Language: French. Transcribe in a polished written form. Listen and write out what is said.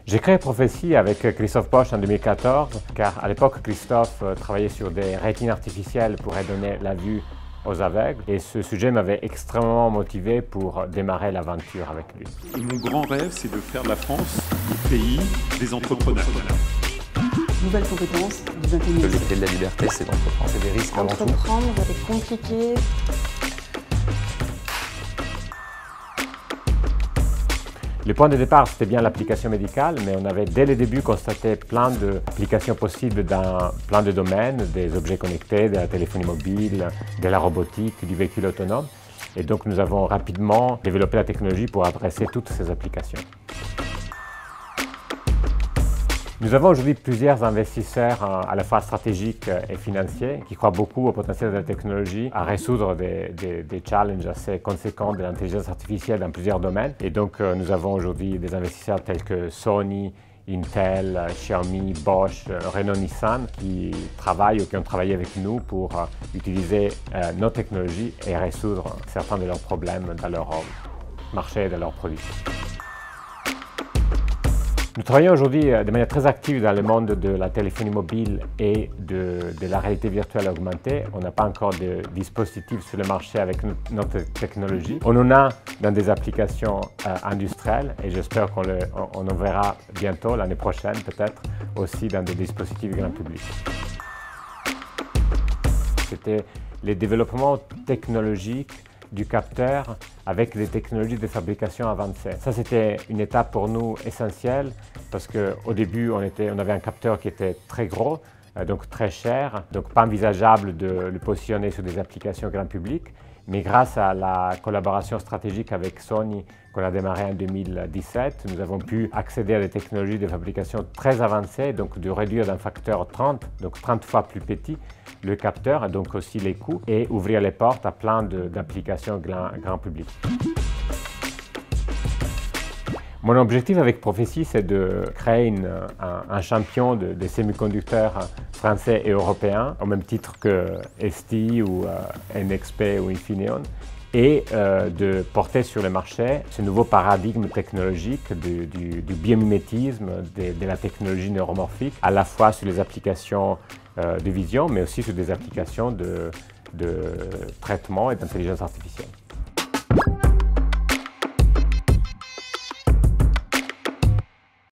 J'ai créé Prophétie avec Christophe Bosch en 2014, car à l'époque, Christophe travaillait sur des rétines artificielles pour redonner la vue aux aveugles. Et ce sujet m'avait extrêmement motivé pour démarrer l'aventure avec lui. Et mon grand rêve, c'est de faire de la France le pays des entrepreneurs. Nouvelles compétences du 21e siècle. Les clés de la liberté, c'est d'entreprendre. C'est des risques avant tout. Entreprendre, c'est compliqué. Le point de départ, c'était bien l'application médicale, mais on avait dès le début constaté plein d'applications possibles dans plein de domaines, des objets connectés, de la téléphonie mobile, de la robotique, du véhicule autonome. Et donc nous avons rapidement développé la technologie pour adresser toutes ces applications. Nous avons aujourd'hui plusieurs investisseurs à la fois stratégiques et financiers qui croient beaucoup au potentiel de la technologie à résoudre des challenges assez conséquents de l'intelligence artificielle dans plusieurs domaines. Et donc nous avons aujourd'hui des investisseurs tels que Sony, Intel, Xiaomi, Bosch, Renault, Nissan qui travaillent ou qui ont travaillé avec nous pour utiliser nos technologies et résoudre certains de leurs problèmes dans leur marché et dans leurs produits. Nous travaillons aujourd'hui de manière très active dans le monde de la téléphonie mobile et de la réalité virtuelle augmentée. On n'a pas encore de dispositifs sur le marché avec notre technologie. On en a dans des applications industrielles et j'espère qu'on en verra bientôt, l'année prochaine peut-être, aussi dans des dispositifs grand public. C'était les développements technologiques du capteur avec des technologies de fabrication avancées. Ça, c'était une étape pour nous essentielle parce qu'au début, on avait un capteur qui était très gros, donc très cher, donc pas envisageable de le positionner sur des applications grand public. Mais grâce à la collaboration stratégique avec Sony qu'on a démarré en 2017, nous avons pu accéder à des technologies de fabrication très avancées, donc de réduire d'un facteur 30, donc 30 fois plus petit, le capteur, donc aussi les coûts, et ouvrir les portes à plein d'applications grand public. Mon objectif avec Prophétie, c'est de créer un champion des semi-conducteurs français et européens, au même titre que ST ou NXP ou Infineon, et de porter sur le marché ce nouveau paradigme technologique du biomimétisme, de la technologie neuromorphique, à la fois sur les applications de vision, mais aussi sur des applications de traitement et d'intelligence artificielle.